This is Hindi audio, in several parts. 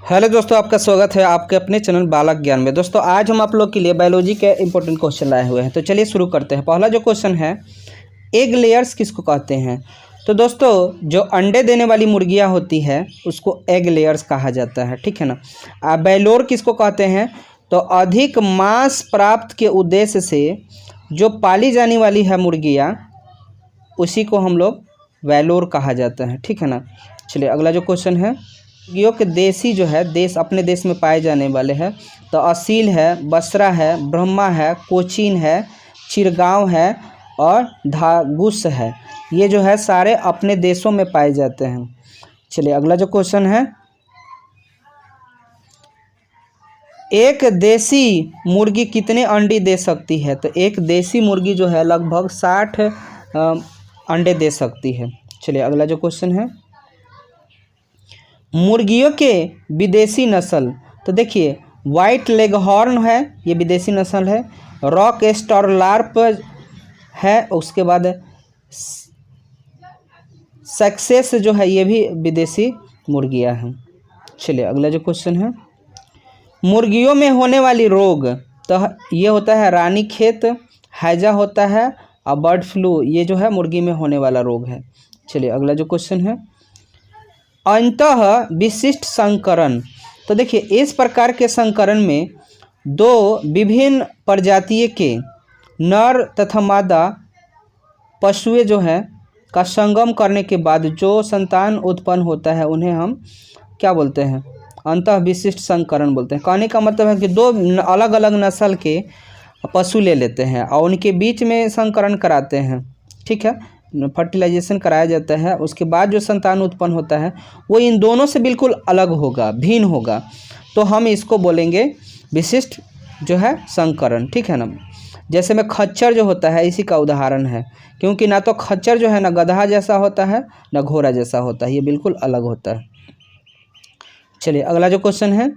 हेलो दोस्तों, आपका स्वागत है आपके अपने चैनल बालक ज्ञान में। दोस्तों आज हम आप लोग के लिए बायोलॉजी के इंपॉर्टेंट क्वेश्चन लाए हुए हैं। तो चलिए शुरू करते हैं। पहला जो क्वेश्चन है, एग लेयर्स किसको कहते हैं? तो दोस्तों जो अंडे देने वाली मुर्गियां होती है उसको एग लेयर्स कहा जाता है, ठीक है ना। बैलोर किसको कहते हैं? तो अधिक मांस प्राप्त के उद्देश्य से जो पाली जाने वाली है मुर्गियाँ, उसी को हम लोग वैलोर कहा जाता है, ठीक है ना। चलिए अगला जो क्वेश्चन है, मुर्गियों के देसी जो है देश अपने देश में पाए जाने वाले हैं। तो असील है, बसरा है, ब्रह्मा है, कोचीन है, चिरगांव है और धागुस है। ये जो है सारे अपने देशों में पाए जाते हैं। चलिए अगला जो क्वेश्चन है, एक देसी मुर्गी कितने अंडे दे सकती है? तो एक देसी मुर्गी जो है लगभग 60 अंडे दे सकती है। चलिए अगला जो क्वेश्चन है, मुर्गियों के विदेशी नस्ल। तो देखिए वाइट लेगहॉर्न है, ये विदेशी नस्ल है। रॉक स्टारलार्प है, उसके बाद सक्सेस जो है ये भी विदेशी मुर्गियां हैं। चलिए अगला जो क्वेश्चन है, मुर्गियों में होने वाली रोग। तो ये होता है रानीखेत, हैजा होता है और बर्ड फ्लू, ये जो है मुर्गी में होने वाला रोग है। चलिए अगला जो क्वेश्चन है, अंतः विशिष्ट संकरण। तो देखिए इस प्रकार के संकरण में दो विभिन्न प्रजातियों के नर तथा मादा पशुएं जो है का संगम करने के बाद जो संतान उत्पन्न होता है उन्हें हम क्या बोलते हैं? अंतः विशिष्ट संकरण बोलते हैं। कहने का मतलब है कि दो अलग अलग नस्ल के पशु ले लेते हैं और उनके बीच में संकरण कराते हैं, ठीक है, फर्टिलाइजेशन कराया जाता है। उसके बाद जो संतान उत्पन्न होता है वो इन दोनों से बिल्कुल अलग होगा, भिन्न होगा। तो हम इसको बोलेंगे विशिष्ट जो है संकरण, ठीक है ना। जैसे में खच्चर जो होता है इसी का उदाहरण है, क्योंकि ना तो खच्चर जो है ना गधा जैसा होता है ना घोड़ा जैसा होता है, ये बिल्कुल अलग होता है। चलिए अगला जो क्वेश्चन है,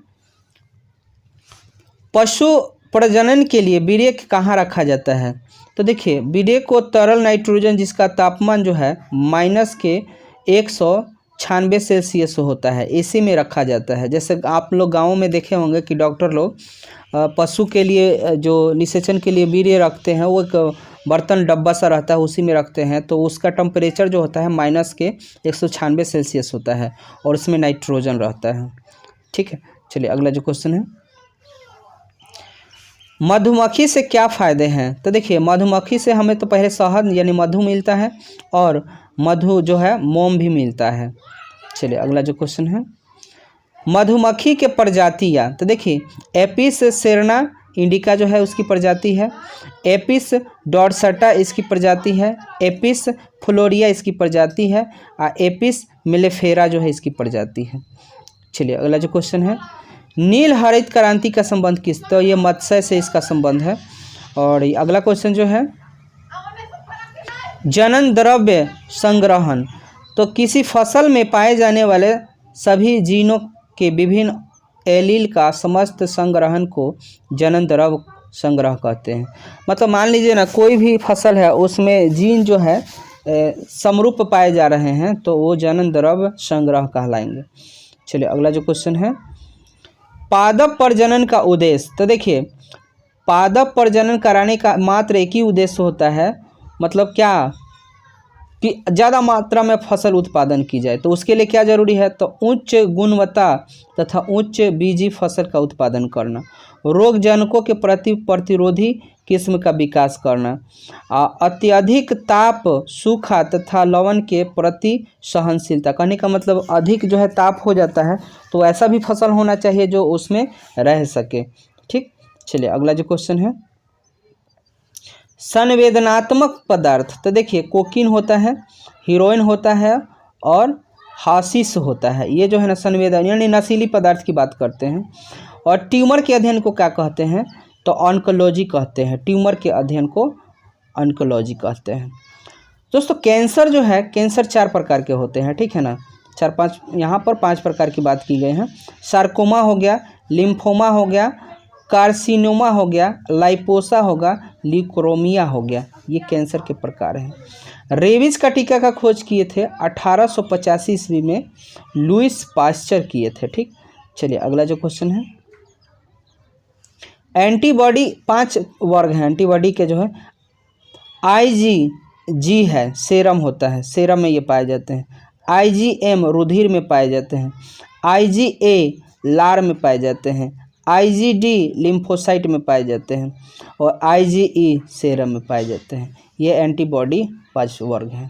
पशु प्रजनन के लिए वीर्य कहाँ रखा जाता है? तो देखिए वीर्य को तरल नाइट्रोजन जिसका तापमान जो है -196 सेल्सियस होता है, इसी में रखा जाता है। जैसे आप लोग गाँव में देखे होंगे कि डॉक्टर लोग पशु के लिए जो निषेचन के लिए वीर्य रखते हैं वो एक बर्तन डब्बा सा रहता है, उसी में रखते हैं। तो उसका टेम्परेचर जो होता है -196 सेल्सियस होता है और उसमें नाइट्रोजन रहता है, ठीक है। चलिए अगला जो क्वेश्चन है, मधुमक्खी से क्या फ़ायदे हैं? तो देखिए मधुमक्खी से हमें तो पहले शहद यानी मधु मिलता है और मधु जो है मोम भी मिलता है। चलिए अगला जो क्वेश्चन है, मधुमक्खी के प्रजातियाँ। तो देखिए एपिस सेरना इंडिका जो है उसकी प्रजाति है, एपिस डॉर्सटा इसकी प्रजाति है, एपिस फ्लोरिया इसकी प्रजाति है और एपिस मिलेफेरा जो है इसकी प्रजाति है। चलिए अगला जो क्वेश्चन है, नील हरित क्रांति का संबंध किस? तो ये मत्स्य से इसका संबंध है। और अगला क्वेश्चन जो है, जनन द्रव्य संग्रहण। तो किसी फसल में पाए जाने वाले सभी जीनों के विभिन्न एलील का समस्त संग्रहण को जनन द्रव्य संग्रह कहते हैं। मतलब मान लीजिए ना कोई भी फसल है उसमें जीन जो है समरूप पाए जा रहे हैं तो वो जनन द्रव्य संग्रह कहलाएंगे। चलिए अगला जो क्वेश्चन है, पादप प्रजनन का उद्देश्य। तो देखिए पादप प्रजनन कराने का मात्र एक ही उद्देश्य होता है, मतलब क्या कि ज़्यादा मात्रा में फसल उत्पादन की जाए। तो उसके लिए क्या जरूरी है? तो उच्च गुणवत्ता तथा उच्च बीजी फसल का उत्पादन करना, रोगजनकों के प्रति प्रतिरोधी किस्म का विकास करना, अत्यधिक ताप, सूखा तथा लवण के प्रति सहनशीलता। कहने का मतलब अधिक जो है ताप हो जाता है तो ऐसा भी फसल होना चाहिए जो उसमें रह सके, ठीक। चलिए अगला जो क्वेश्चन है, संवेदनात्मक पदार्थ। तो देखिए कोकीन होता है, हीरोइन होता है और हाशिश होता है। ये जो है ना संवेदन यानी नशीली पदार्थ की बात करते हैं। और ट्यूमर के अध्ययन को क्या कहते हैं? तो ऑन्कोलॉजी कहते हैं। ट्यूमर के अध्ययन को ऑन्कोलॉजी कहते हैं। दोस्तों कैंसर जो है, कैंसर 4 प्रकार के होते हैं, ठीक है ना। 4-5 यहाँ पर 5 प्रकार की बात की गई है। सार्कोमा हो गया, लिम्फोमा हो गया, कार्सिनोमा हो गया, लाइपोसा होगा, ल्यूकोमिया हो गया। ये कैंसर के प्रकार हैं। रेबीज का टीका का खोज किए थे 1885 ईस्वी में लुइस पास्चर किए थे, ठीक। चलिए अगला जो क्वेश्चन है, एंटीबॉडी 5 वर्ग हैं एंटीबॉडी के जो है। IgG है सेरम होता है, सेरम में ये पाए जाते हैं। IgM रुधिर में पाए जाते हैं। IgA लार में पाए जाते हैं। IgD लिम्फोसाइट में पाए जाते हैं और IgE सेरम में पाए जाते हैं। ये एंटीबॉडी 5 वर्ग हैं।